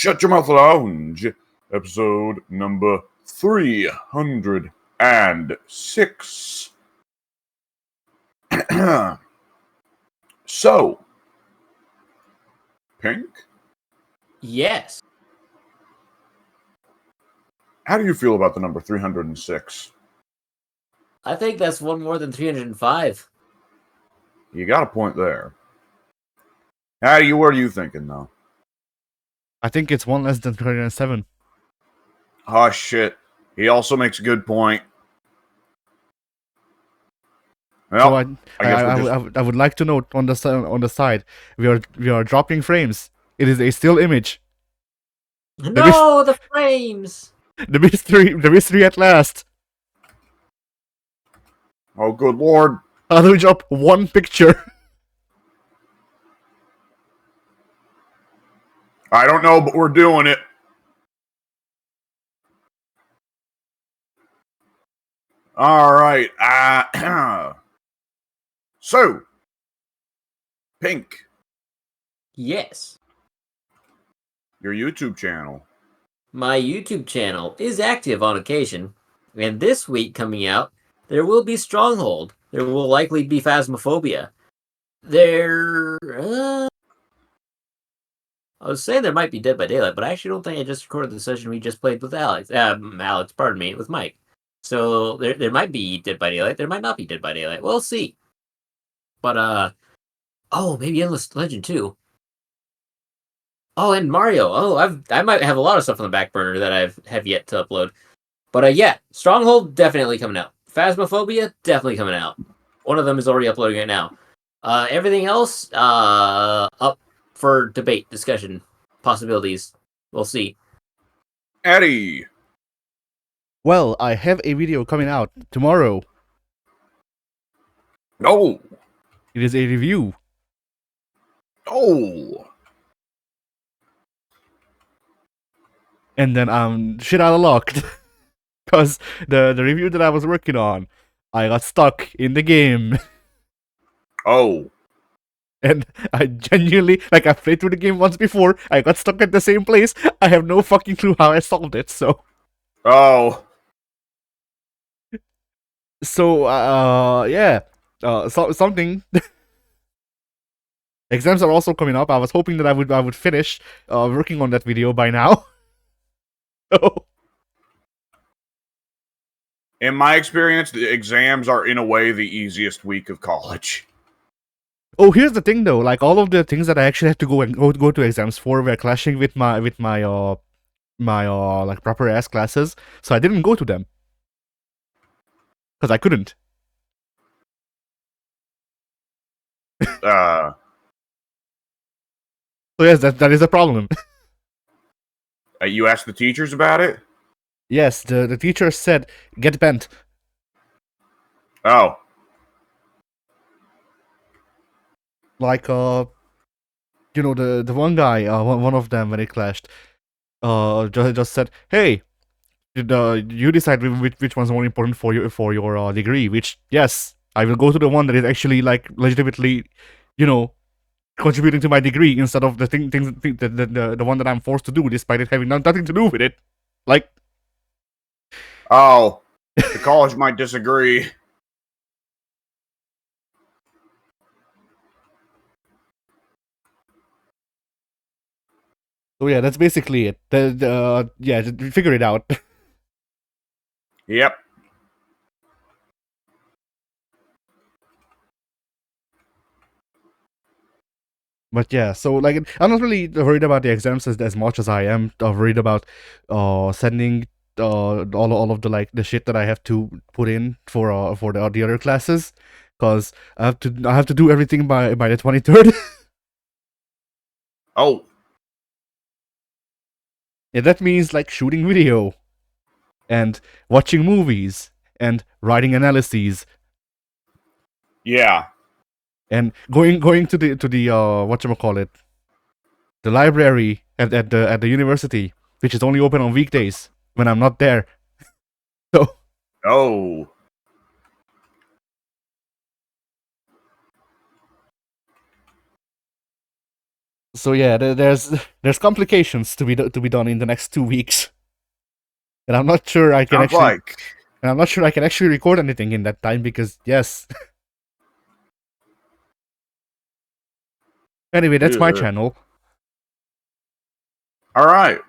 Shut Your Mouth Lounge, episode number 306. So, Pink, Yes. how do you feel about the number 306? I think that's one more than 305. You got a point there. What are you thinking, though? I think it's one less than 307. Oh, shit. He also makes a good point. Well, So I would like to note on the side, we are dropping frames. It is a still image. No, the frames! The mystery at last. Oh, good lord. How do we drop one picture? I don't know, but we're doing it. All right. So, Pink, Yes. your YouTube channel. My YouTube channel is active on occasion, and this week coming out, there will be Stronghold. There will likely be Phasmophobia. I was saying there might be Dead by Daylight, but I actually don't think I just recorded the session we just played with Alex. With Mike. So there might be Dead by Daylight. There might not be Dead by Daylight. We'll see. But maybe Endless Legend too. Oh, and Mario. Oh, I might have a lot of stuff on the back burner that have yet to upload. But yeah, Stronghold definitely coming out. Phasmophobia definitely coming out. One of them is already uploading it now. Everything else up for debate, discussion, possibilities. We'll see. Eddie. Well, I have a video coming out tomorrow. No. It is a review. Oh. And then shit out of luck. Because the review that I was working on, I got stuck in the game. Oh. And I genuinely, I've played through the game once before, I got stuck at the same place, I have no fucking clue how I solved it, so... Oh. So, yeah. Something... Exams are also coming up. I was hoping that I would finish working on that video by now. So... In my experience, the exams are in a way the easiest week of college. Oh, here's the thing though. All of the things that I actually have to go to exams for were clashing with my proper ass classes, so I didn't go to them because I couldn't. Uh. So yes, that is a problem. You asked the teachers about it? Yes, the teacher said get bent. Oh. The one guy, one of them when it clashed, just said, hey, you decide which one's more important for your degree. Which, yes, I will go to the one that is actually legitimately, contributing to my degree instead of the one that I'm forced to do despite it having nothing to do with it. Oh. The college might disagree. So yeah, that's basically it. Yeah, just figure it out. Yep. But yeah, so I'm not really worried about the exams as much as I am worried about sending all of the shit that I have to put in for the other classes, because I have to do everything by the 23rd. Oh. Yeah, that means shooting video, and watching movies, and writing analyses. Yeah. And going to the whatchamacallit, the library at the university, which is only open on weekdays when I'm not there. So Oh. So yeah, there's complications to be done in the next 2 weeks, and I'm not sure I can Sounds actually. like. And I'm not sure I can actually record anything in that time because yes. Anyway, that's my Yeah. channel. All right.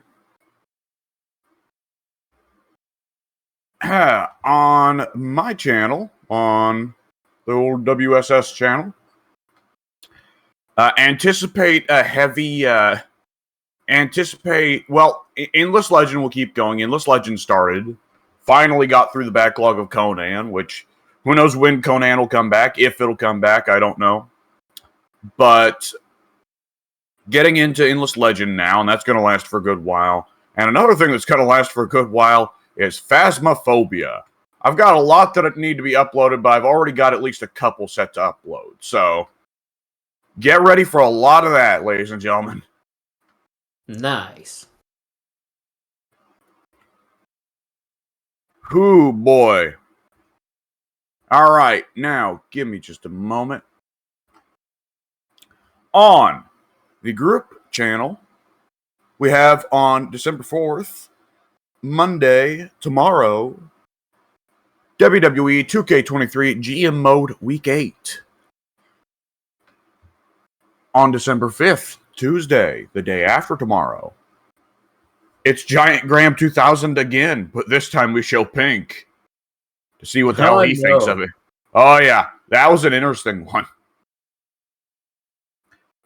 On my channel, on the old WSS channel, anticipate a heavy. Well, Endless Legend will keep going. Endless Legend started. Finally got through the backlog of Conan, which who knows when Conan will come back. If it'll come back, I don't know. But getting into Endless Legend now, and that's going to last for a good while. And another thing that's going to last for a good while is Phasmophobia. I've got a lot that need to be uploaded, but I've already got at least a couple set to upload. So get ready for a lot of that, ladies and gentlemen. Nice. Whoo, boy. All right, now give me just a moment. On the group channel, we have on December 4th, Monday, tomorrow, WWE 2K23 GM Mode Week 8. On December 5th, Tuesday, the day after tomorrow, it's Giant Graham 2000 again, but this time we show Pink to see what the hell he thinks of it. Oh, yeah, that was an interesting one.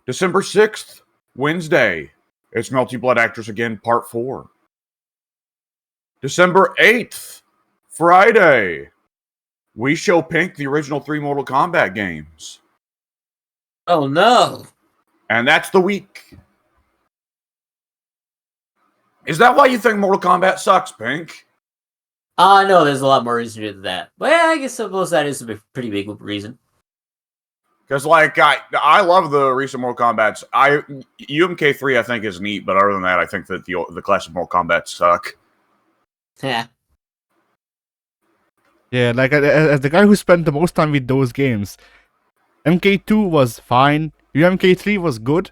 December 6th, Wednesday, it's Melty Blood Actress again, Part 4. December 8th, Friday, we show Pink the original 3 Mortal Kombat games. Oh no! And that's the week. Is that why you think Mortal Kombat sucks, Pink? No, there's a lot more reason to do that. But yeah, I guess suppose that is a pretty big reason. Because, like, I love the recent Mortal Kombats. UMK3 I think is neat, but other than that, I think that the classic Mortal Kombat suck. Yeah. Yeah, like as the guy who spent the most time with those games, MK2 was fine. UMK3 was good.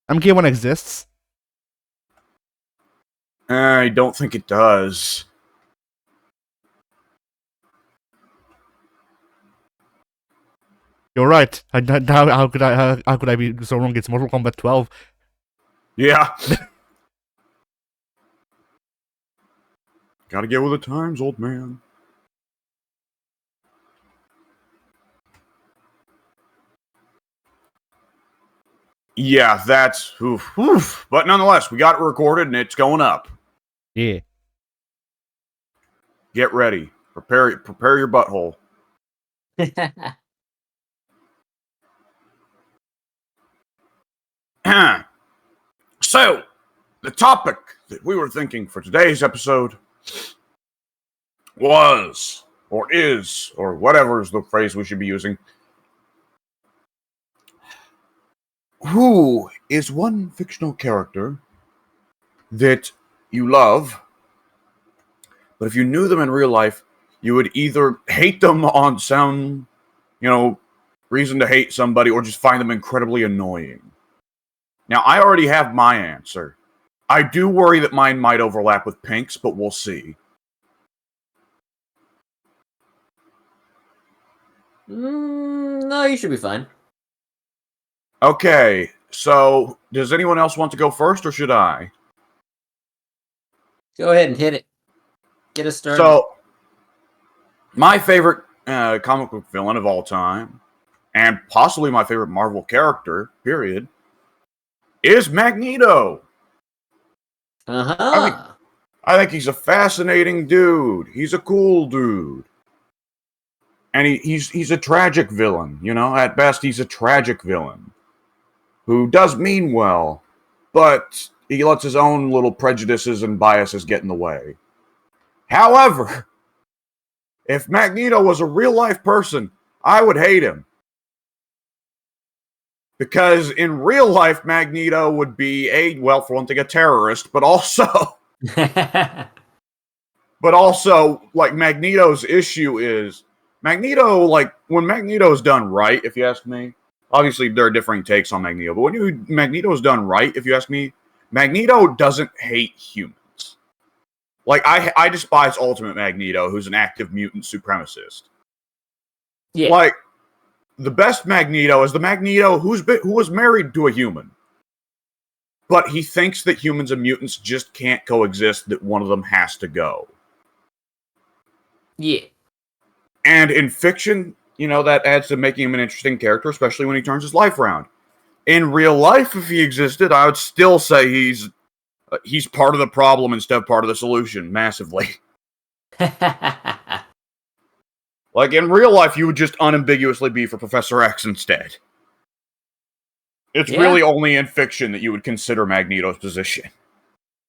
MK1 exists. I don't think it does. You're right. How could I be so wrong? It's Mortal Kombat 12. Yeah. Gotta get with the times, old man. Yeah, that's oof. But nonetheless, we got it recorded and it's going up. Yeah. Get ready. Prepare your butthole. So, the topic that we were thinking for today's episode was, or is, or whatever is the phrase we should be using. Who is one fictional character that you love, but if you knew them in real life, you would either hate them on some, reason to hate somebody, or just find them incredibly annoying? Now, I already have my answer. I do worry that mine might overlap with Pink's, but we'll see. No, you should be fine. Okay, so does anyone else want to go first, or should I? Go ahead and hit it. Get us started. So, my favorite comic book villain of all time, and possibly my favorite Marvel character, period, is Magneto. Uh-huh. I think he's a fascinating dude. He's a cool dude. And he's a tragic villain, At best, he's a tragic villain who does mean well, but he lets his own little prejudices and biases get in the way. However, if Magneto was a real-life person, I would hate him. Because in real life, Magneto would be for one thing, a terrorist, but also... But also, Magneto's issue is... Magneto, when Magneto's done right, if you ask me, obviously there are differing takes on Magneto, but when Magneto is done right, if you ask me, Magneto doesn't hate humans. Like, I despise Ultimate Magneto, who's an active mutant supremacist. Yeah. Like, the best Magneto is the Magneto who was married to a human. But he thinks that humans and mutants just can't coexist, that one of them has to go. Yeah. And in fiction, that adds to making him an interesting character, especially when he turns his life around. In real life, if he existed, I would still say he's part of the problem instead of part of the solution, massively. Like, in real life, you would just unambiguously be for Professor X instead. It's really only in fiction that you would consider Magneto's position.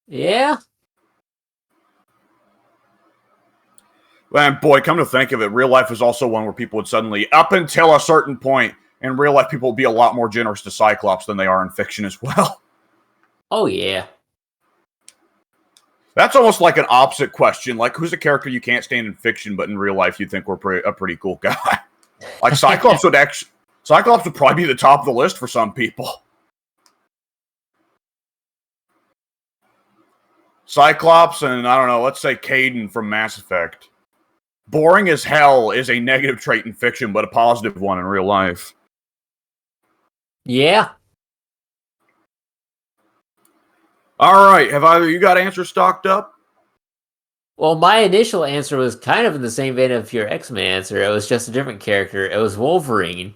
Yeah. And boy, come to think of it, real life is also one where people would suddenly, up until a certain point, in real life, people would be a lot more generous to Cyclops than they are in fiction as well. Oh, yeah. That's almost like an opposite question. Like, who's a character you can't stand in fiction, but in real life you think we're a pretty cool guy? Like, Cyclops would probably be the top of the list for some people. Cyclops and, I don't know, let's say Caden from Mass Effect. Boring as hell is a negative trait in fiction, but a positive one in real life. Yeah. All right, have either you got answers stocked up? Well, my initial answer was kind of in the same vein of your X-Men answer. It was just a different character. It was Wolverine.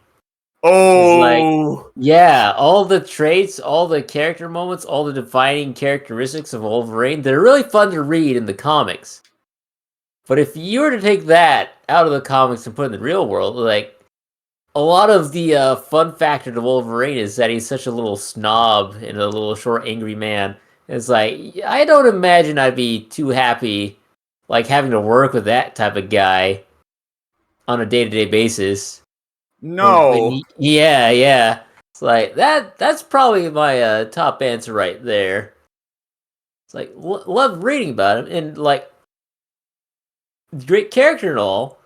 Oh! Yeah, all the traits, all the character moments, all the defining characteristics of Wolverine, they're really fun to read in the comics. But if you were to take that out of the comics and put it in the real world, like, a lot of the fun factor to Wolverine is that he's such a little snob and a little short, angry man. It's like, I don't imagine I'd be too happy, like, having to work with that type of guy on a day-to-day basis. No. Yeah. It's like, that's probably my top answer right there. It's like, love reading about him, and, like, great character and all,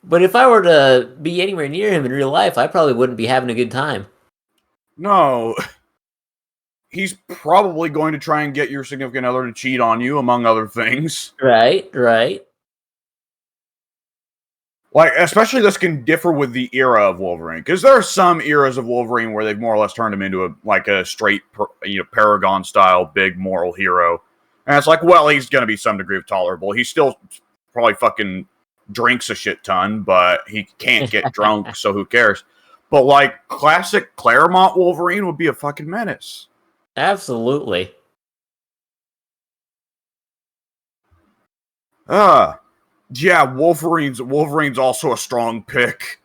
but if I were to be anywhere near him in real life, I probably wouldn't be having a good time. No. He's probably going to try and get your significant other to cheat on you, among other things. Right. Like, especially this can differ with the era of Wolverine, because there are some eras of Wolverine where they've more or less turned him into a straight, Paragon-style big moral hero. And it's like, well, he's going to be some degree of tolerable. He still probably fucking drinks a shit ton, but he can't get drunk, so who cares? But, like, classic Claremont Wolverine would be a fucking menace. Absolutely. Yeah, Wolverine's also a strong pick.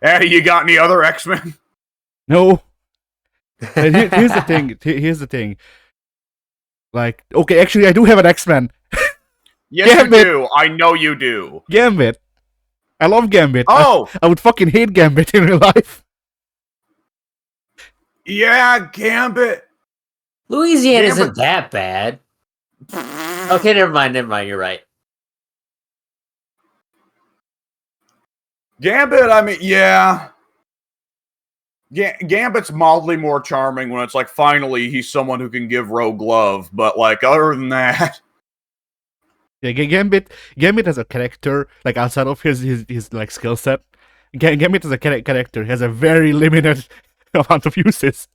Eddie, you got any other X-Men? No. And here's the thing. Here's the thing. Like, okay, actually, I do have an X-Men. Yes, Gambit. You do. I know you do. Gambit. I love Gambit. Oh! I would fucking hate Gambit in real life. Yeah, Gambit. Louisiana isn't that bad. Okay, never mind, you're right. Gambit, I mean, yeah. Gambit's mildly more charming when it's like, finally, he's someone who can give Rogue love, but, like, other than that... Yeah, Gambit as a character, like, outside of his like, skill set, Gambit as a character has a very limited amount of uses.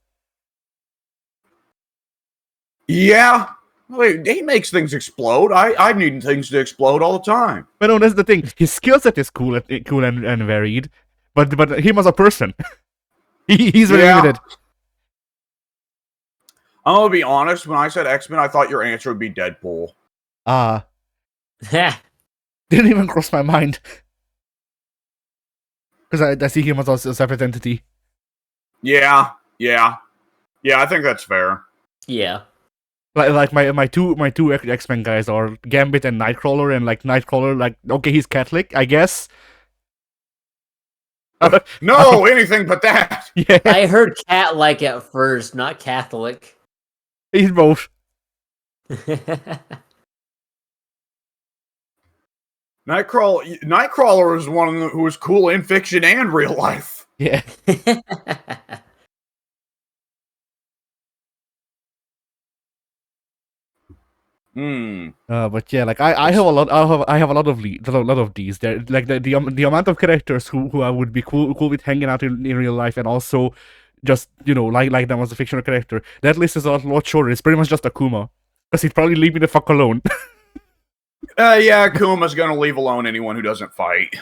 Yeah. He makes things explode. I need things to explode all the time. But no, that's the thing. His skill set is cool and varied, but him as a person, he's very limited. I'm gonna be honest. When I said X-Men, I thought your answer would be Deadpool. Didn't even cross my mind. Because I see him as a separate entity. Yeah. I think that's fair. Yeah. Like my two X-Men guys are Gambit and Nightcrawler, and like Nightcrawler, like, okay, he's Catholic, I guess. No, anything but that. Yeah. I heard cat-like at first, not Catholic. He's both. Nightcrawler is one who was cool in fiction and real life. Yeah. But yeah, like I have a lot. I have a lot of lot of these. There, like the amount of characters who I would be cool with hanging out in real life, and also just like them as a fictional character. That list is a lot shorter. It's pretty much just Akuma, because he'd probably leave me the fuck alone. Yeah, Kuma's gonna leave alone anyone who doesn't fight.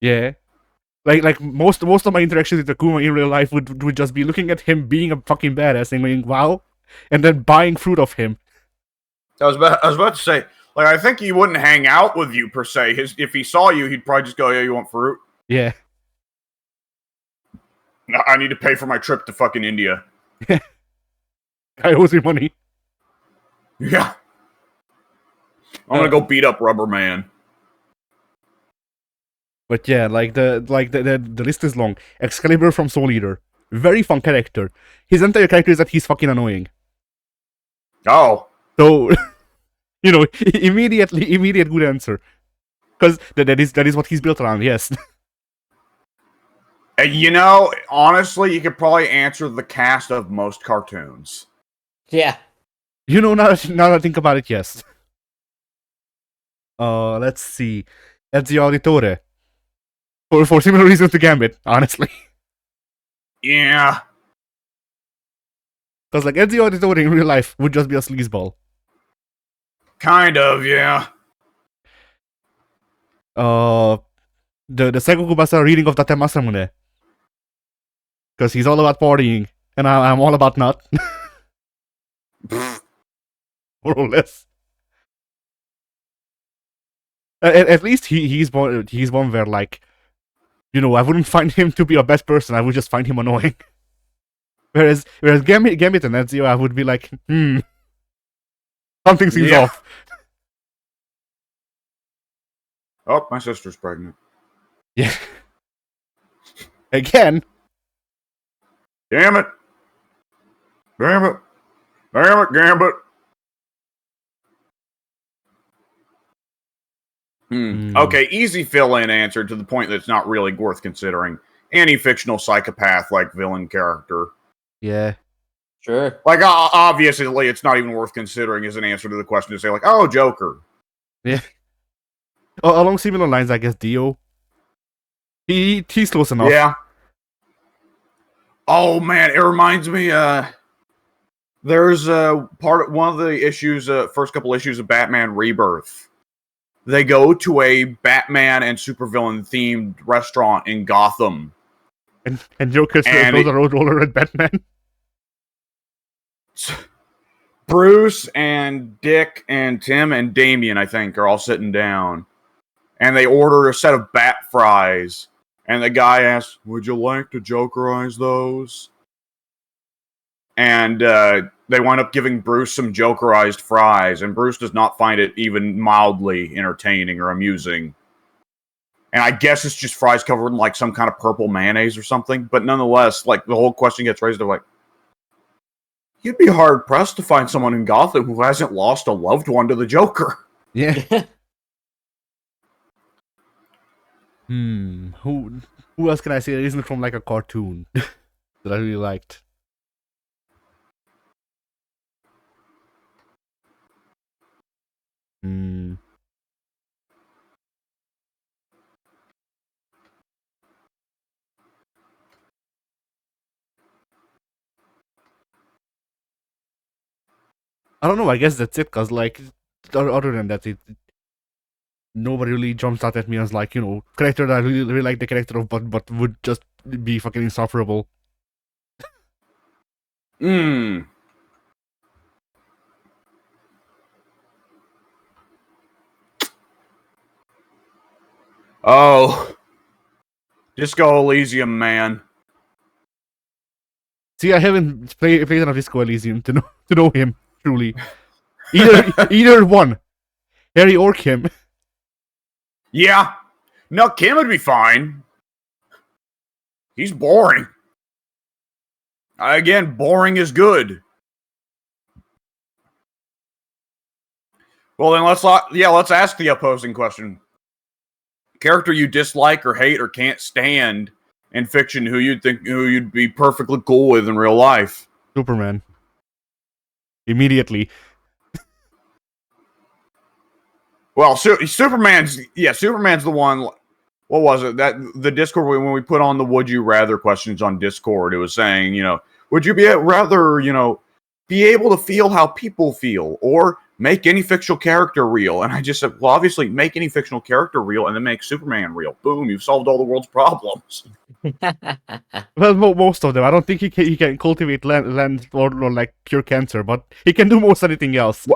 Yeah. Like most of my interactions with Akuma in real life would just be looking at him being a fucking badass and going wow, and then buying fruit of him. I was about to say, like, I think he wouldn't hang out with you per se. If he saw you, he'd probably just go, "Yeah, you want fruit? Yeah. No, I need to pay for my trip to fucking India." I owes you money. Yeah, I'm gonna go beat up Rubber Man. But yeah, like the list is long. Excalibur from Soul Eater, very fun character. His entire character is that he's fucking annoying. Oh, So, immediate good answer, because that is what he's built around. Yes. Honestly, you could probably answer the cast of most cartoons. Yeah. Now that I think about it, yes. Let's see. Ezio Auditore. For similar reasons to Gambit, honestly. Yeah. Because like Ezio Auditore in real life would just be a sleazeball. Kind of, yeah. The Sengoku Basa reading of Date Masamune. Because he's all about partying, and I'm all about not. More or less. At least he's one where, like, I wouldn't find him to be a bad person, I would just find him annoying. Whereas Gambit and Ezio, I would be like, something seems off. Oh, my sister's pregnant. Yeah. Again. Damn it. Damn it. Damn it, Gambit. Okay, easy fill-in answer to the point that's not really worth considering. Any fictional psychopath like villain character. Yeah. Sure. Like, obviously, it's not even worth considering as an answer to the question to say, like, oh, Joker. Yeah. Along similar lines, I guess Dio. He's close enough. Yeah. Oh, man, it reminds me, there's one of the issues, first couple issues of Batman Rebirth. They go to a Batman and supervillain themed restaurant in Gotham. And Joker throws a roadroller at Batman. Bruce and Dick and Tim and Damien, I think, are all sitting down. And they order a set of bat fries. And the guy asks, "Would you like to Jokerize those?" And they wind up giving Bruce some Jokerized fries. And Bruce does not find it even mildly entertaining or amusing. And I guess it's just fries covered in, like, some kind of purple mayonnaise or something. But nonetheless, like, the whole question gets raised of, like, you'd be hard-pressed to find someone in Gotham who hasn't lost a loved one to the Joker. Yeah. Who else can I say that isn't from, like, a cartoon that I really liked? I don't know, I guess that's it, because, like, other than that, nobody really jumps out at me as, like, character that I really like the character of, but would just be fucking insufferable. Oh. Disco Elysium, man. See, I haven't played enough Disco Elysium to know him, truly. Either one. Harry or Kim. Yeah. No, Kim would be fine. He's boring. Again, boring is good. Well, then let's ask the opposing question. Character you dislike or hate or can't stand in fiction who you'd be perfectly cool with in real life. Superman. Immediately. Well, Superman's the one. What was it? That the Discord, when we put on the "Would you rather" questions on Discord, it was saying, would you rather, be able to feel how people feel, or make any fictional character real? And I just said, well, obviously, make any fictional character real, and then make Superman real. Boom, you've solved all the world's problems. Well, most of them. I don't think he can cultivate land or like pure cancer, but he can do most anything else.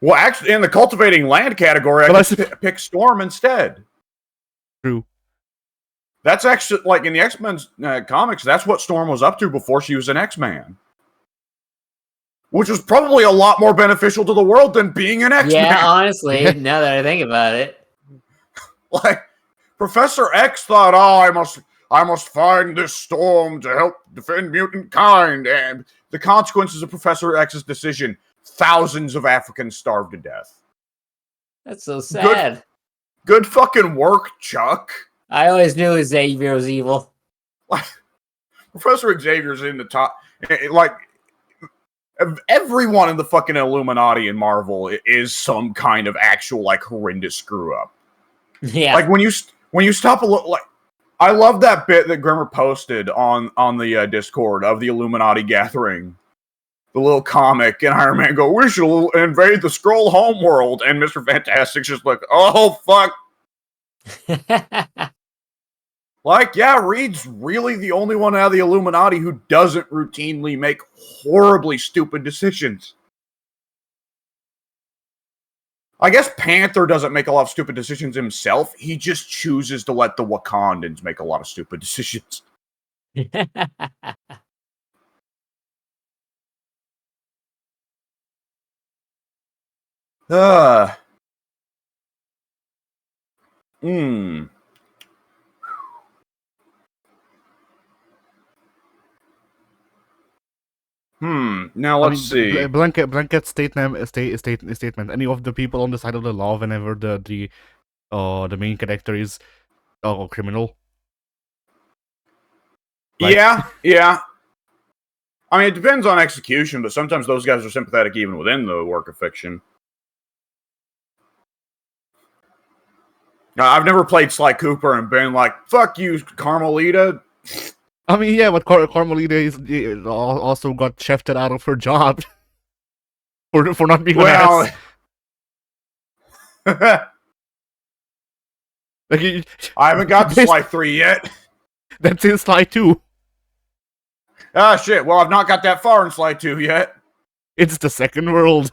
Well, actually, in the cultivating land category, I could pick Storm instead. True. That's actually, like, in the X-Men comics, that's what Storm was up to before she was an X-Man. Which was probably a lot more beneficial to the world than being an X-Man. Yeah, honestly, now that I think about it. Like, Professor X thought, I must find this Storm to help defend mutant kind, and the consequences of Professor X's decision, thousands of Africans starved to death. That's so sad. Good fucking work, Chuck. I always knew Xavier was evil. Like, Professor Xavier's in the top. Like, everyone in the fucking Illuminati in Marvel is some kind of actual, like, horrendous screw up. Yeah. Like, when you stop a look, like, I love that bit that Grimmer posted on the Discord of the Illuminati gathering. The little comic, and Iron Man go, we shall invade the Skrull homeworld, and Mr. Fantastic's just like, oh, fuck. Like, yeah, Reed's really the only one out of the Illuminati who doesn't routinely make horribly stupid decisions. I guess Panther doesn't make a lot of stupid decisions himself. He just chooses to let the Wakandans make a lot of stupid decisions. Now let's see. Blanket statement. Any of the people on the side of the law whenever the main character is a criminal? Like... Yeah. I mean, it depends on execution, but sometimes those guys are sympathetic even within the work of fiction. Now, I've never played Sly Cooper and been like, fuck you, Carmelita. I mean, yeah, but Carmelita is also got shafted out of her job for not being well. Like, I haven't got to Sly 3 yet. That's in Sly 2. Ah, shit. Well, I've not got that far in Sly 2 yet. It's the second world.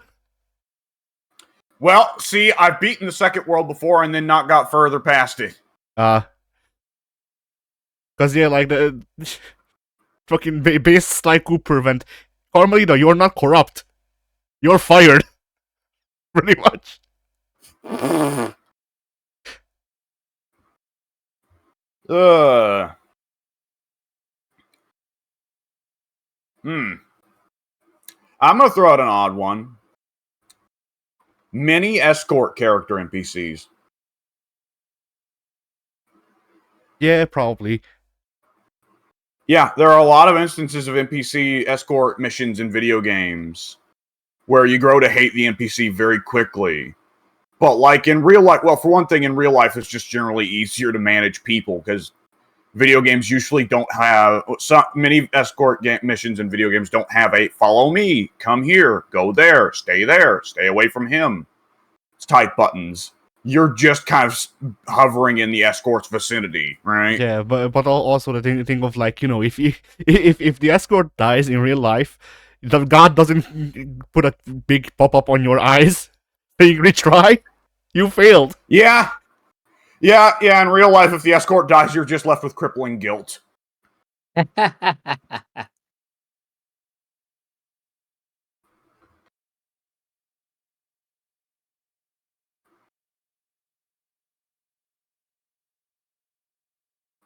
Well, see, I've beaten the second world before and then not got further past it. Because, yeah, like, the fucking base Sly Cooper event. Carmelita, you're not corrupt. You're fired. Pretty much. I'm going to throw out an odd one. Many escort character NPCs. Yeah, probably. Yeah, there are a lot of instances of NPC escort missions in video games where you grow to hate the NPC very quickly. But, like, in real life, well, for one thing, in real life, it's just generally easier to manage people because video games usually don't have... many escort missions in video games don't have a follow me, come here, go there, stay away from him type buttons. You're just kind of hovering in the escort's vicinity, right? Yeah, but also the thing of, like, you know, if the escort dies in real life, the god doesn't put a big pop-up on your eyes saying retry. You failed. Yeah, in real life, if the escort dies, you're just left with crippling guilt.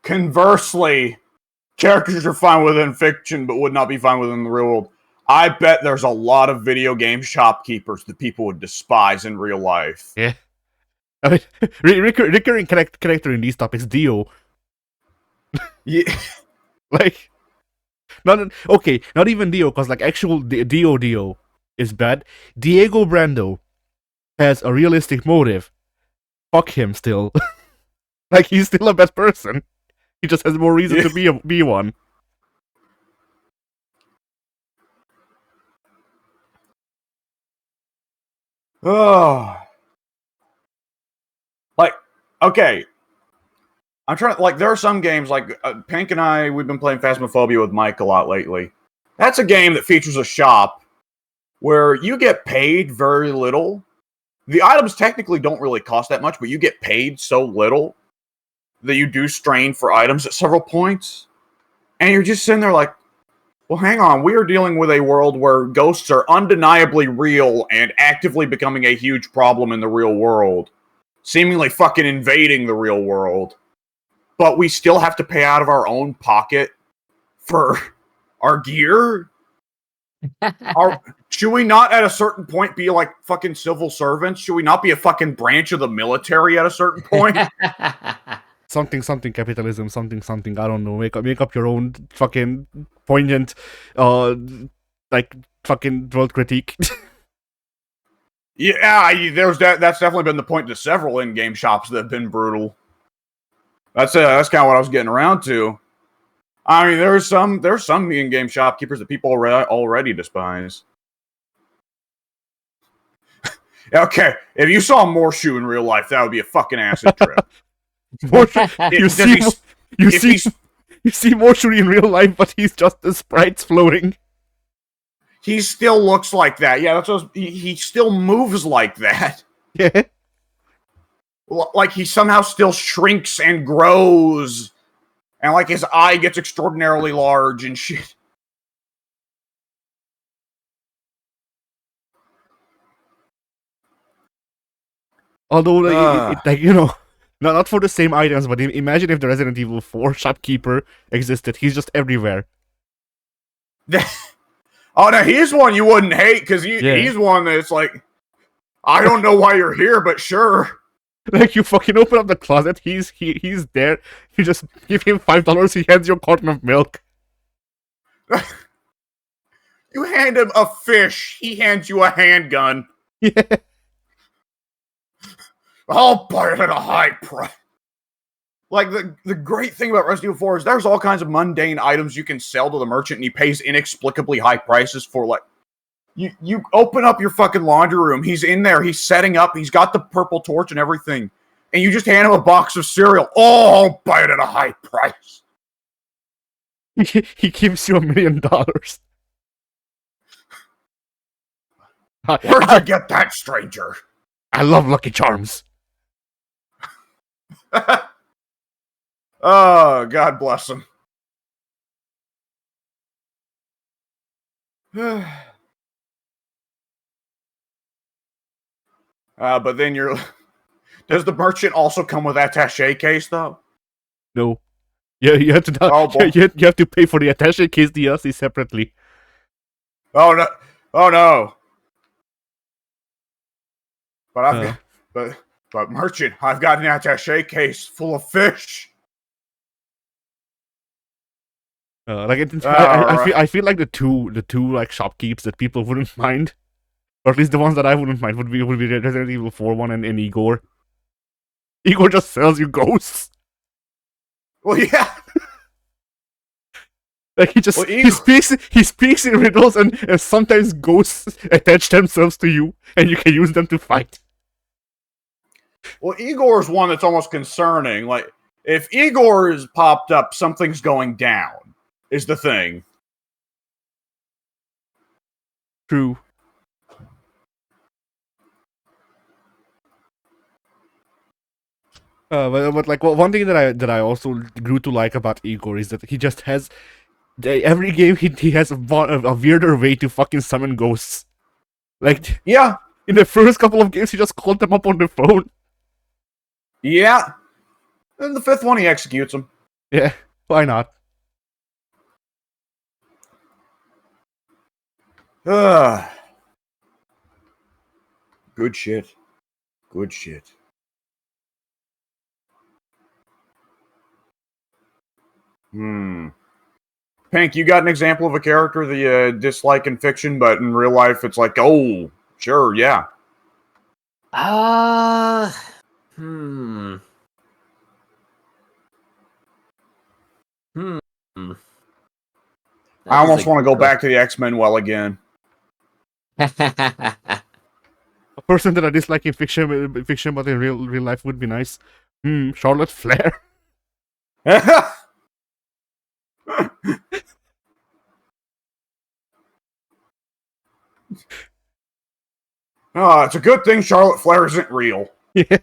Conversely, characters are fine within fiction, but would not be fine within the real world. I bet there's a lot of video game shopkeepers that people would despise in real life. Yeah. I mean, recurring character in these topics, Dio. Yeah. Like, not even Dio, because like actual Dio is bad. Diego Brando has a realistic motive. Fuck him still. Like, he's still a bad person. He just has more reason Yeah. to be one. Oh. Like, okay. I'm trying to, like, there are some games, like, Pink and I, we've been playing Phasmophobia with Mike a lot lately. That's a game that features a shop where you get paid very little. The items technically don't really cost that much, but you get paid so little that you do strain for items at several points. And you're just sitting there like, well, hang on. We are dealing with a world where ghosts are undeniably real and actively becoming a huge problem in the real world. Seemingly fucking invading the real world. But we still have to pay out of our own pocket for our gear? Should we not at a certain point be like fucking civil servants? Should we not be a fucking branch of the military at a certain point? Something capitalism, something, I don't know. Make up your own fucking poignant, like fucking world critique. Yeah, there's that. That's definitely been the point to several in-game shops that have been brutal. That's kind of what I was getting around to. I mean, there's some in-game shopkeepers that people already despise. Okay, if you saw Morshu in real life, that would be a fucking acid trip. You see Morshu in real life, but he's just the sprites floating. He still looks like that. Yeah, that's what he still moves like that. Yeah. Like he somehow still shrinks and grows. And like his eye gets extraordinarily large and shit. Although, like, you know, not for the same items, but imagine if the Resident Evil 4 shopkeeper existed. He's just everywhere. Oh, now he's one you wouldn't hate, because he's one that's like, I don't know why you're here, but sure. Like, you fucking open up the closet, he's there, you just give him $5, he hands you a carton of milk. You hand him a fish, he hands you a handgun. Yeah. I'll buy it at a high price. Like, the great thing about Resident Evil 4 is there's all kinds of mundane items you can sell to the merchant, and he pays inexplicably high prices for, like, you open up your fucking laundry room, he's in there, he's setting up, he's got the purple torch and everything, and you just hand him a box of cereal. Oh, I'll buy it at a high price. He gives you $1 million. Where'd you get that, stranger? I love Lucky Charms. Oh, God bless him. But then does the merchant also come with attaché case, though? No. Yeah, you have to you have to pay for the attaché case DLC separately. Oh no! Oh no! But but merchant, I've got an attaché case full of fish. I feel like the two like shopkeepers that people wouldn't mind, or at least the ones that I wouldn't mind would be Resident Evil 4 one and Igor. Igor just sells you ghosts. Well, yeah. Like he speaks in riddles, and sometimes ghosts attach themselves to you, and you can use them to fight. Well, Igor is one that's almost concerning. Like, if Igor is popped up, something's going down, is the thing. True. But like one thing that I also grew to like about Igor is that he just has every game he has a weirder way to fucking summon ghosts. Like, yeah, in the first couple of games he just called them up on the phone. Yeah. And the fifth one he executes them. Yeah, why not? Good shit. Good shit. Pink, you got an example of a character that you dislike in fiction, but in real life it's like, oh, sure, yeah. Hmm. Hmm. I almost want to go back to the X-Men well again. A person that I dislike in fiction, but in real life would be nice. Charlotte Flair. Oh, it's a good thing Charlotte Flair isn't real. Yeah.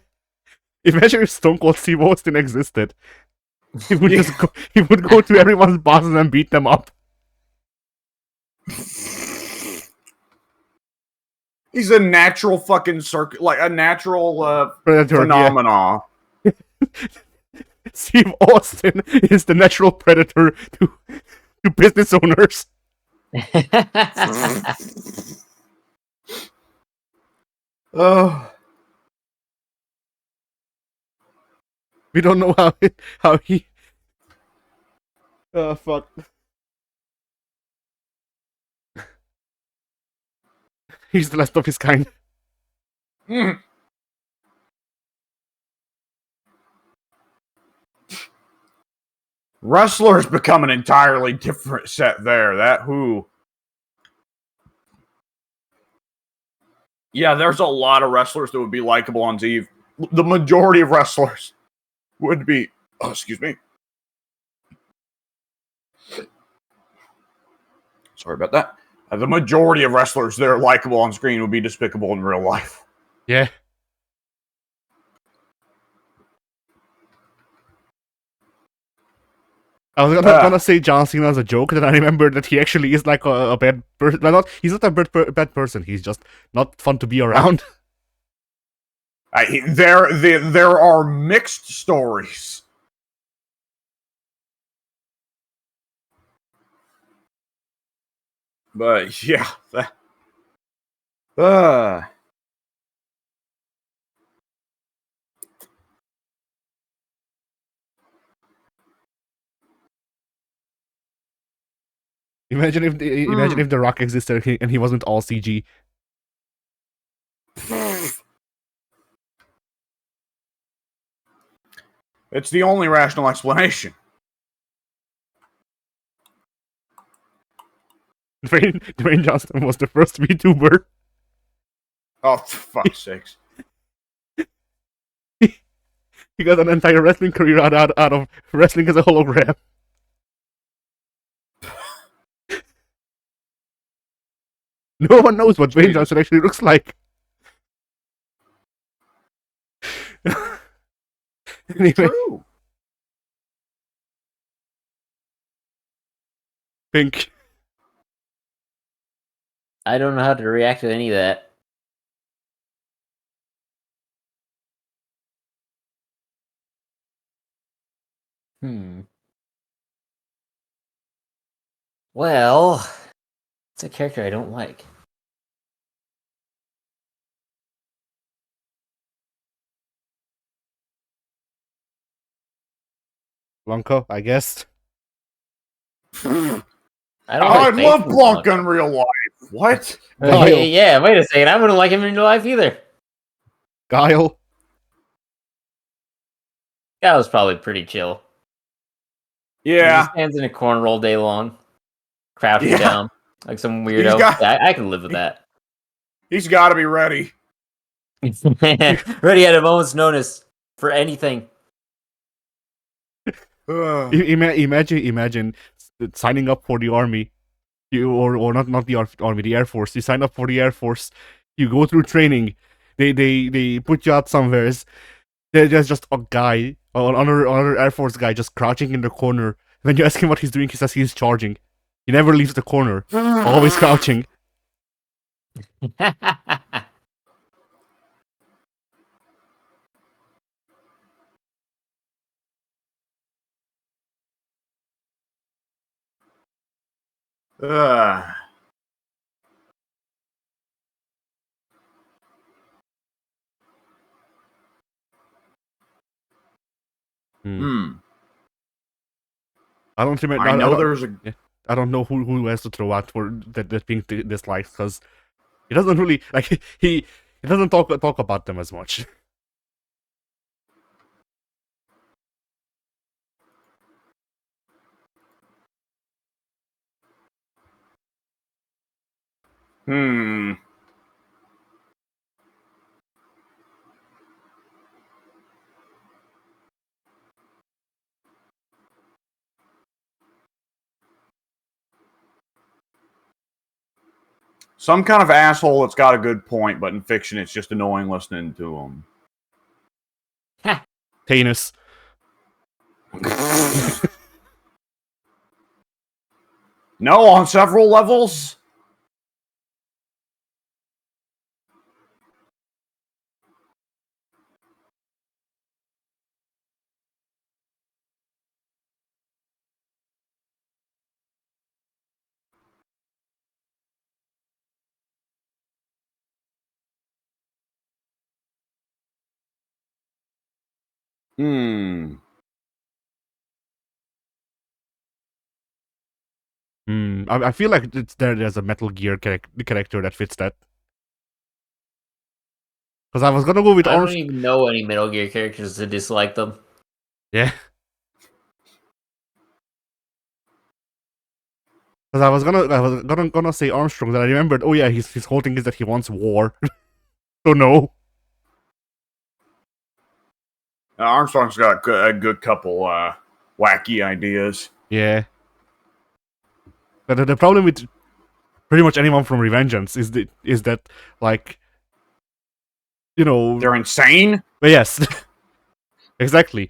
Imagine if Stone Cold Steve Austin existed. He would just go. He would go to everyone's bosses and beat them up. He's a natural fucking like a natural Predator, phenomena. Yeah. Steve Austin is the natural predator to business owners. Oh. We don't know how he. Oh fuck. He's the last of his kind. Mm. Wrestlers become an entirely different set there. That who. Yeah, there's a lot of wrestlers that would be likable on TV. The majority of wrestlers would be. Oh, excuse me. Sorry about that. The majority of wrestlers that are likable on screen would be despicable in real life. Yeah. I was gonna say John Cena as a joke, then I remembered that he actually is like a bad person. He's not a bad person. He's just not fun to be around. There are mixed stories. But yeah, Imagine if the Rock existed and he wasn't all CG. It's the only rational explanation. Dwayne Johnson was the first VTuber. Oh, for fuck's sakes. He got an entire wrestling career out of wrestling as a hologram. No one knows what Dwayne Johnson actually looks like. Anyway. True. Pink. I don't know how to react to any of that. Well, it's a character I don't like. Blanco, I guess. I love Blanca in real life. What? Yeah, wait a second. I wouldn't like him in real life either. Guile. That was probably pretty chill. Yeah. He stands in a corner all day long, crouching down like some weirdo. I can live with that. He's got to be ready. Ready at a moment's notice for anything. Imagine signing up for the army, or not the army, the Air Force. You sign up for the Air Force. You go through training. They put you out somewheres. There's just a guy, another Air Force guy, just crouching in the corner. When you ask him what he's doing, he says he's charging. He never leaves the corner, always crouching. I don't remember. I know don't, there's a. yeah, I don't know who has to throw out for that being disliked, because he doesn't really like he doesn't talk about them as much. Hmm. Some kind of asshole that's got a good point, but in fiction it's just annoying listening to him. Heinous. No, on several levels. Hmm. I feel like there's a Metal Gear character that fits that. Because I was gonna go with I don't Arms. even know any Metal Gear characters to dislike them. Yeah. Because I was gonna say Armstrong, then I remembered. Oh yeah, his whole thing is that he wants war. So no. Armstrong's got a good couple wacky ideas. Yeah. But the problem with pretty much anyone from Revengeance is that like, They're insane. but yes, exactly.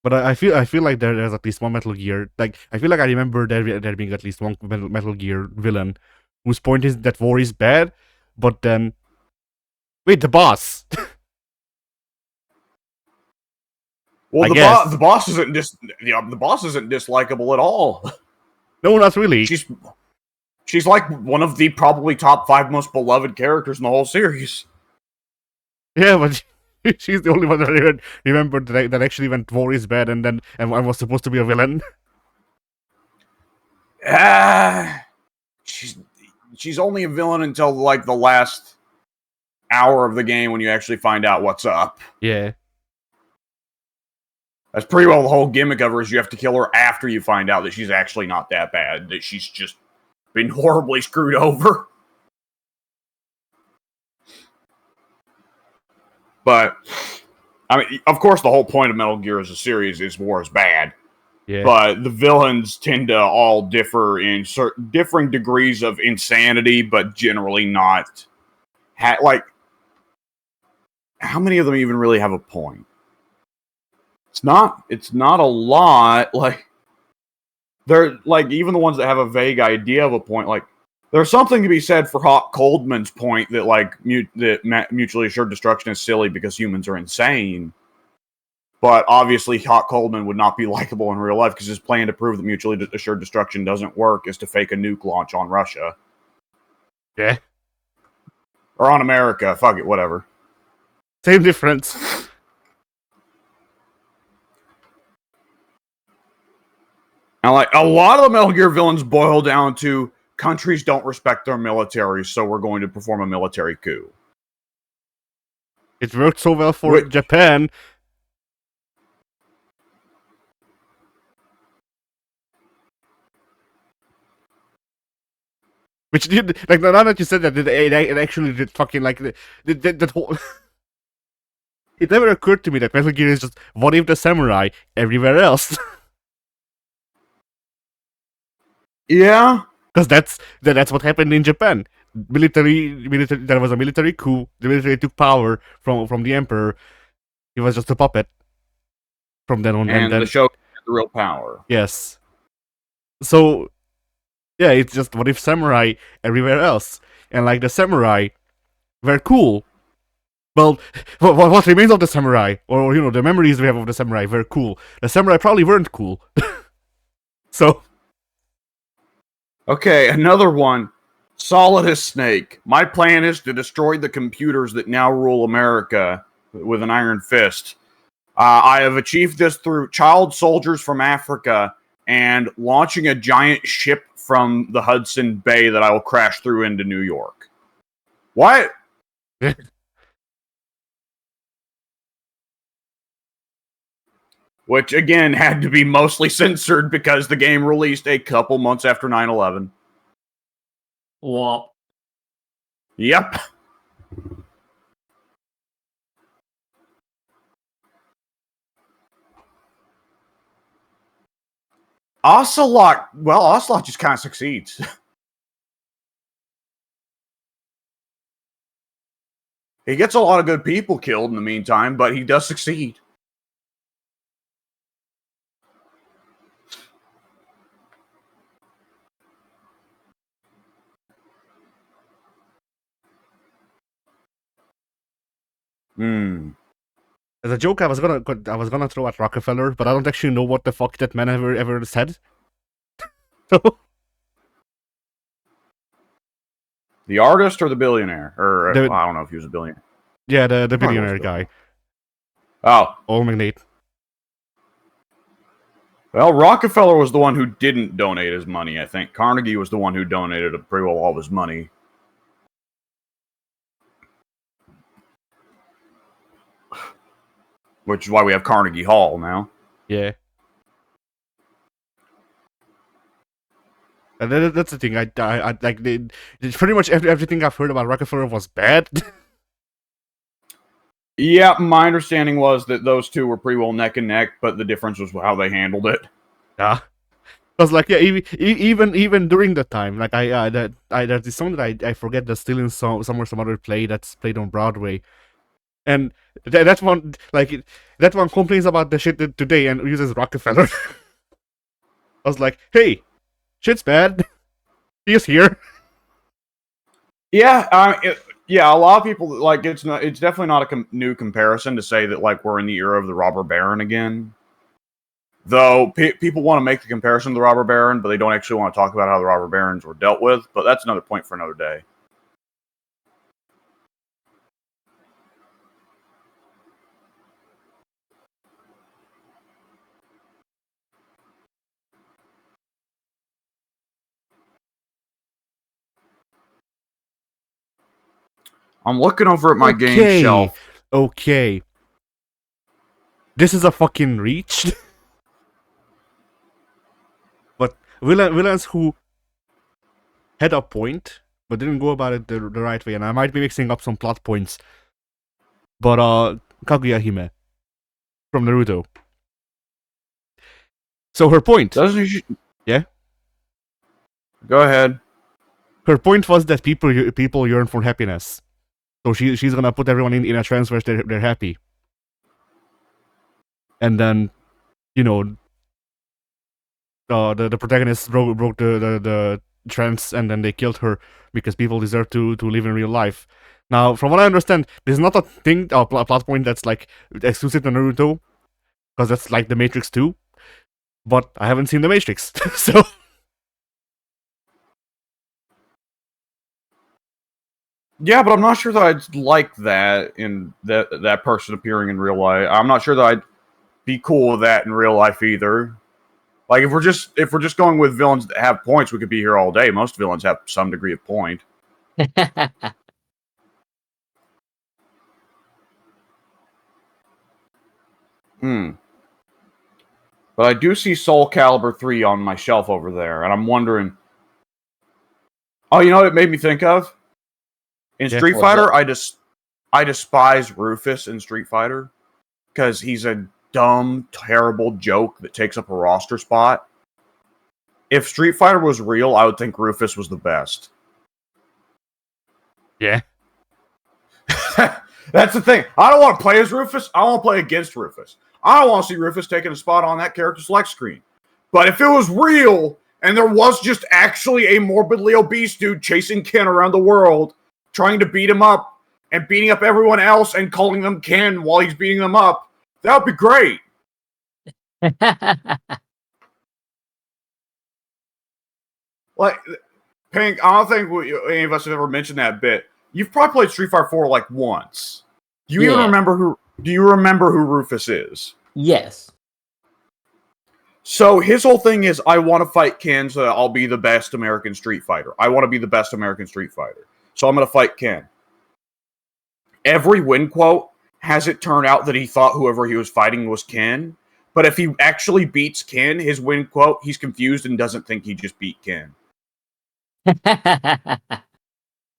But I feel like there's at least one Metal Gear. Like I feel like I remember there being at least one Metal Gear villain whose point is that war is bad, but then wait, the boss. Well, I guess. the boss isn't the boss isn't dislikable at all. No, not really. She's like one of the probably top 5 most beloved characters in the whole series. Yeah, but she's the only one that I remembered that actually went war is bad and was supposed to be a villain. She's only a villain until like the last hour of the game when you actually find out what's up. Yeah. That's pretty well the whole gimmick of her is you have to kill her after you find out that she's actually not that bad, that she's just been horribly screwed over. But, I mean, of course the whole point of Metal Gear as a series is war is bad. Yeah. But the villains tend to all differ in certain differing degrees of insanity, but generally not... like, how many of them even really have a point? It's not a lot. Like, they're like even the ones that have a vague idea of a point. Like, there's something to be said for Hawk Coldman's point that like mutually assured destruction is silly because humans are insane. But obviously, Hawk Coldman would not be likable in real life because his plan to prove that mutually assured destruction doesn't work is to fake a nuke launch on Russia. Yeah. Or on America. Fuck it, whatever. Same difference. And like a lot of the Metal Gear villains boil down to countries don't respect their military, so we're going to perform a military coup. It worked so well for Japan. Which did, like, now that you said that, it actually did fucking, like, that whole... It never occurred to me that Metal Gear is just, what if the samurai everywhere else? Yeah. Because that's what happened in Japan. Military, there was a military coup, the military took power from the emperor. He was just a puppet from then on. And then the show had the real power. Yes. So, yeah, it's just, what if samurai everywhere else? And, like, the samurai were cool. Well, what remains of the samurai, or, the memories we have of the samurai were cool. The samurai probably weren't cool. So... Okay, another one. Solid as snake. My plan is to destroy the computers that now rule America with an iron fist. I have achieved this through child soldiers from Africa and launching a giant ship from the Hudson Bay that I will crash through into New York. What? Which, again, had to be mostly censored because the game released a couple months after 9/11. Womp. Yep. Ocelot, well, Ocelot just kind of succeeds. He gets a lot of good people killed in the meantime, but he does succeed. As a joke, I was gonna throw at Rockefeller, but I don't actually know what the fuck that man ever said. So The artist or the billionaire? Or I don't know if he was a billionaire. yeah, the billionaire guy, Oh. oil magnate. Well, Rockefeller was the one who didn't donate his money, I think. Carnegie was the one who donated pretty well all of his money. Which is why we have Carnegie Hall now. Yeah. And that's the thing. I like pretty much everything I've heard about Rockefeller was bad. Yeah, my understanding was that those two were pretty well neck and neck, but the difference was how they handled it. Yeah. I was like, yeah, even during that time, like there's this song that I forget that's still in some other play that's played on Broadway, and that one complains about the shit today and uses Rockefeller. I was like, hey, shit's bad. He's here. Yeah, yeah. A lot of people like it's definitely not a new comparison to say that like we're in the era of the robber baron again. Though people want to make the comparison to the robber baron, but they don't actually want to talk about how the robber barons were dealt with. But that's another point for another day. I'm looking over at my game shelf. Okay. This is a fucking reach. But villains who had a point, but didn't go about it the right way, and I might be mixing up some plot points. But Kaguya Hime from Naruto. So her point. Doesn't she? Yeah? Go ahead. Her point was that people yearn for happiness. So she's gonna put everyone in a trance where they're happy. And then, you know, the protagonist broke the trance, and then they killed her because people deserve to live in real life. Now, from what I understand, this is not a thing, a plot point that's like exclusive to Naruto, because that's like the Matrix 2. But I haven't seen the Matrix, so. Yeah, but I'm not sure that I'd like that in that person appearing in real life. I'm not sure that I'd be cool with that in real life either. Like if we're just going with villains that have points, we could be here all day. Most villains have some degree of point. But I do see Soul Calibur 3 on my shelf over there, and I'm wondering. Oh, you know what it made me think of? In Street Fighter, I despise Rufus in Street Fighter because he's a dumb, terrible joke that takes up a roster spot. If Street Fighter was real, I would think Rufus was the best. Yeah. That's the thing. I don't want to play as Rufus. I want to play against Rufus. I don't want to see Rufus taking a spot on that character select screen. But if it was real, and there was just actually a morbidly obese dude chasing Ken around the world, trying to beat him up, and beating up everyone else, and calling them Ken while he's beating them up, that would be great. Like, Pink, I don't think any of us have ever mentioned that bit. You've probably played Street Fighter 4 like once. Do you even remember who? Do you remember who Rufus is? Yes. So his whole thing is, I want to fight Ken so that I'll be the best American Street Fighter. I want to be the best American Street Fighter. So I'm going to fight Ken. Every win quote has it turn out that he thought whoever he was fighting was Ken. But if he actually beats Ken, his win quote, he's confused and doesn't think he just beat Ken.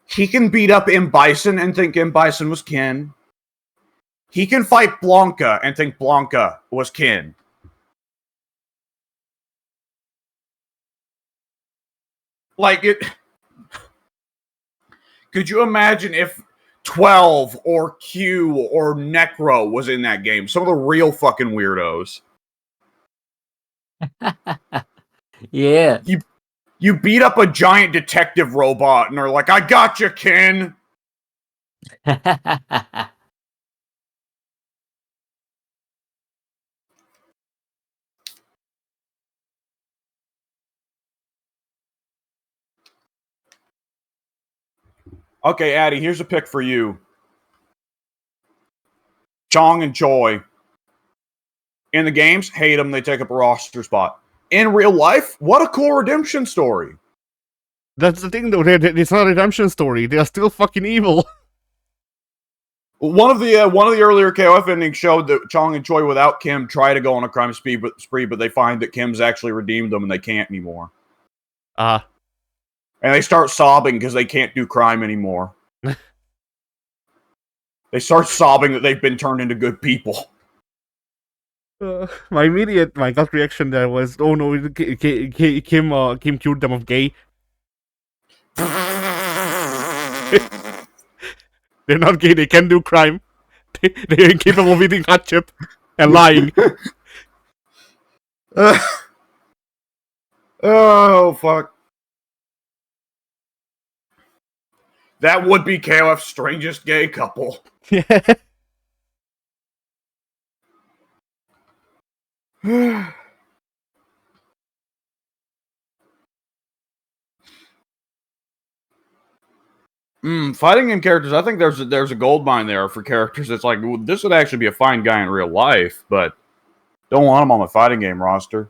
He can beat up M. Bison and think M. Bison was Ken. He can fight Blanca and think Blanca was Ken. Like it. Could you imagine if 12 or Q or Necro was in that game? Some of the real fucking weirdos. Yeah. You beat up a giant detective robot and are like, I got you, Ken. Okay, Addy, here's a pick for you. Chong and Choi. In the games, hate them. They take up a roster spot. In real life, what a cool redemption story. That's the thing, though. It's not a redemption story. They are still fucking evil. One of the earlier KOF endings showed that Chong and Choi without Kim try to go on a crime spree, but they find that Kim's actually redeemed them and they can't anymore. And they start sobbing because they can't do crime anymore. They start sobbing that they've been turned into good people. My gut reaction there was, oh no, Kim cured them of gay. They're not gay, they can do crime. They're incapable of eating hot chip and lying. Oh, fuck. That would be KOF's strangest gay couple. Yeah. Fighting game characters, I think there's a gold mine there for characters that's like, well, this would actually be a fine guy in real life, but don't want him on the fighting game roster.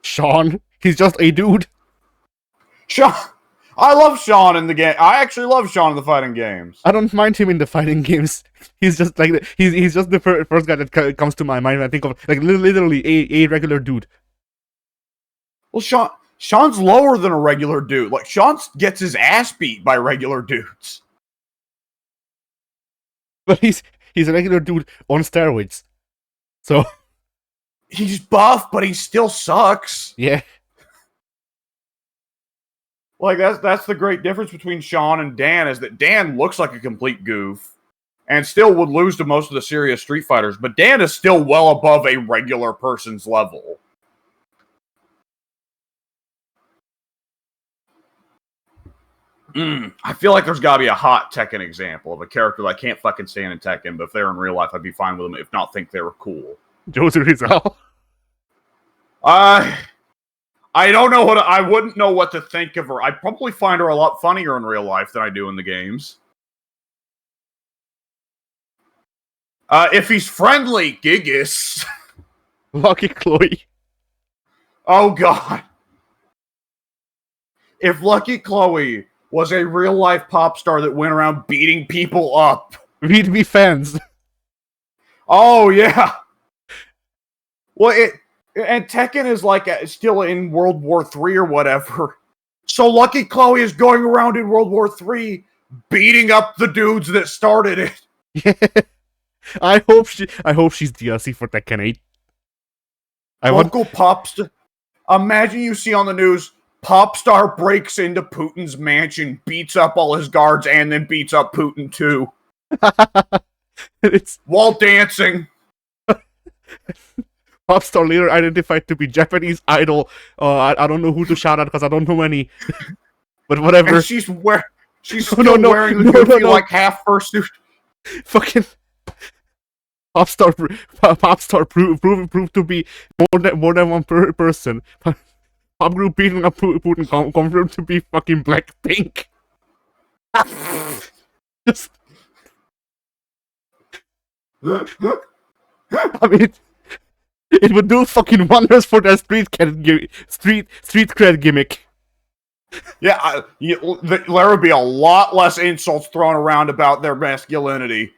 Sean, he's just a dude. Sean, I love Sean in the game. I actually love Sean in the fighting games. I don't mind him in the fighting games. He's just like he's just the first guy that comes to my mind when I think of like literally a regular dude. Well, Sean's lower than a regular dude. Like, Sean gets his ass beat by regular dudes. But he's a regular dude on steroids. So he's buff, but he still sucks. Yeah. Like, that's the great difference between Sean and Dan, is that Dan looks like a complete goof and still would lose to most of the serious Street Fighters, but Dan is still well above a regular person's level. I feel like there's got to be a hot Tekken example of a character that I can't fucking stand in Tekken, but if they're in real life, I'd be fine with them, if not think they were cool. Josie Rizal. I don't know I wouldn't know what to think of her. I'd probably find her a lot funnier in real life than I do in the games. If he's friendly, Gigas. Lucky Chloe. Oh, God. If Lucky Chloe was a real-life pop star that went around beating people up. We'd be fans. Oh, yeah. Well, and Tekken is like still in World War III or whatever. So Lucky Chloe is going around in World War III beating up the dudes that started it. Yeah. I hope she's DLC for Tekken 8. Local Popstar. Imagine you see on the news, Popstar breaks into Putin's mansion, beats up all his guards, and then beats up Putin too. While dancing. Popstar later identified to be Japanese idol. I don't know who to shout out because I don't know any. But whatever. And she's wearing the goofy like half fursuit. Fucking Popstar proved to be more than one person. pop group beating up Putin confirmed to be fucking Blackpink. Just, I mean, it would do fucking wonders for their street cred gimmick. Yeah, there would be a lot less insults thrown around about their masculinity.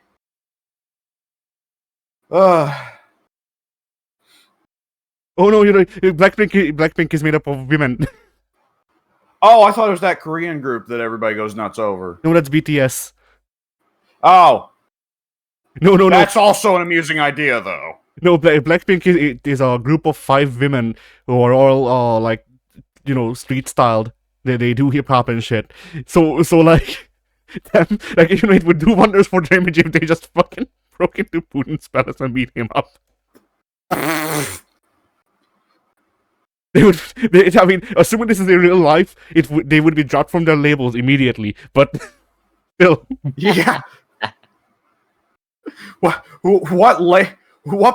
Oh no, Blackpink is made up of women. Oh, I thought it was that Korean group that everybody goes nuts over. No, that's BTS. Oh. No. That's also an amusing idea, though. No, Blackpink is a group of 5 women who are all like, street styled. They do hip hop and shit. So like, them, like it would do wonders for their image if they just fucking broke into Putin's palace and beat him up. I mean, assuming this is in real life, they would be dropped from their labels immediately. But still, yeah. What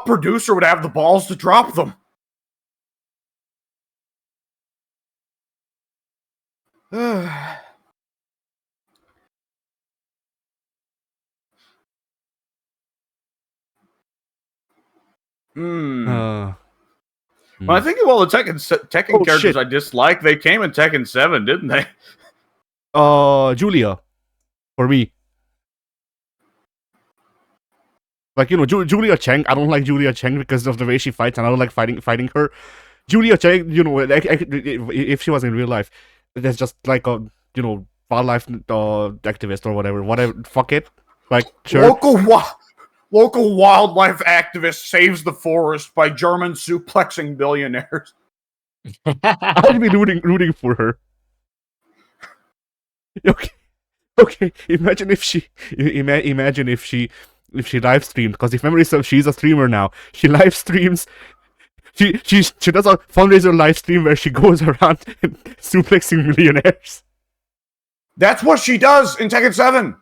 producer would have the balls to drop them? When I think of all the Tekken characters shit. I dislike, they came in Tekken 7, didn't they? Julia, for me. Like, Julia Cheng, I don't like Julia Cheng because of the way she fights, and I don't like fighting her. Julia Cheng, if she was in real life, that's just like a, wildlife activist or whatever, fuck it. Like, sure. Local wildlife activist saves the forest by German suplexing billionaires. I'd be rooting for her. Okay. Imagine if she live streamed, because if memory serves, she's a streamer now. She live streams. She does a fundraiser live stream where she goes around and suplexing millionaires. That's what she does in Tekken 7.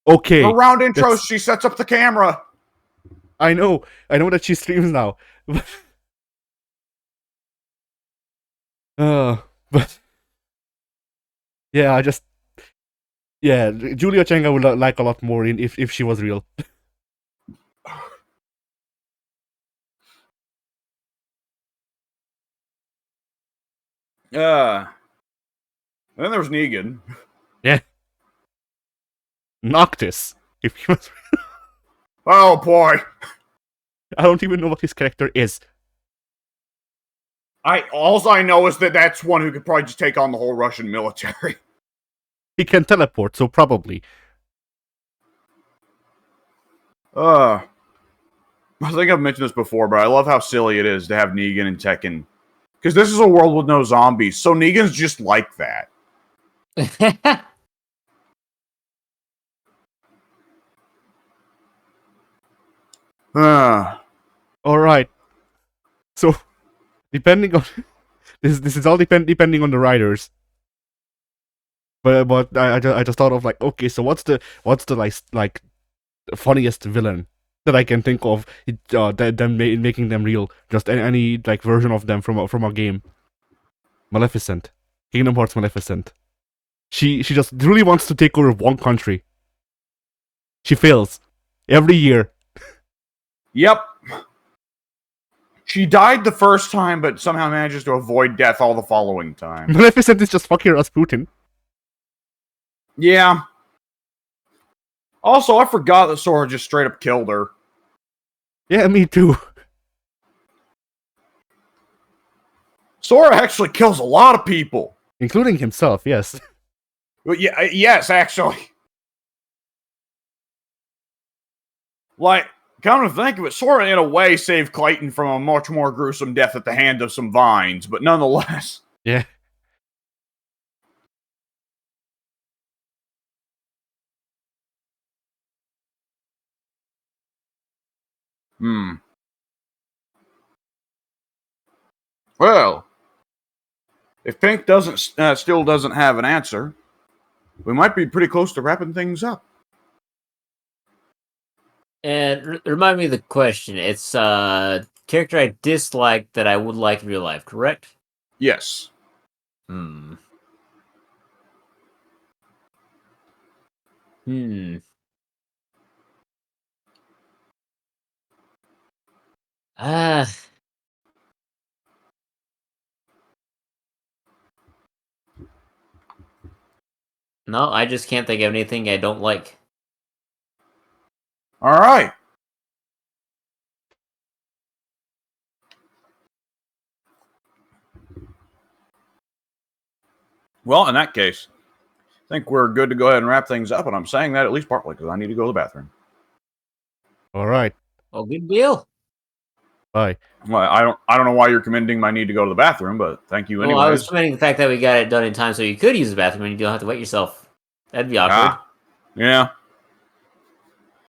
Okay. Around intros, she sets up the camera. I know that she streams now. But yeah, Julia Cheng I would like a lot more if she was real. And then there was Negan. Yeah. Noctis, if he was real. Oh boy. I don't even know what his character is. All I know is that that's one who could probably just take on the whole Russian military. He can teleport, so probably. I think I've mentioned this before, but I love how silly it is to have Negan in Tekken. Because this is a world with no zombies, so Negan's just like that. Alright. So, depending on... This is all depending on the writers. But I just thought of like, okay, so what's the like funniest villain that I can think of? Them making them real, just any like version of them from a game. Maleficent, Kingdom Hearts Maleficent. She just really wants to take over one country. She fails every year. Yep. She died the first time, but somehow manages to avoid death all the following time. Maleficent is just fucking Rasputin. Yeah. Also, I forgot that Sora just straight up killed her. Yeah, me too. Sora actually kills a lot of people. Including himself, yes. Well, yeah, yes, actually. Like, come to think of it, Sora in a way saved Clayton from a much more gruesome death at the hand of some vines, but nonetheless. Yeah. Well, if Pink still doesn't have an answer, we might be pretty close to wrapping things up. And remind me of the question. It's character I dislike that I would like in real life, correct? Yes. Hmm. Ah. No, I just can't think of anything I don't like. All right. Well, in that case, I think we're good to go ahead and wrap things up. And I'm saying that at least partly because I need to go to the bathroom. All right. Oh, good deal. Bye. Well, I don't know why you're commending my need to go to the bathroom, but thank you anyways. Well, I was commending the fact that we got it done in time so you could use the bathroom and you don't have to wait yourself. That'd be awkward. Yeah.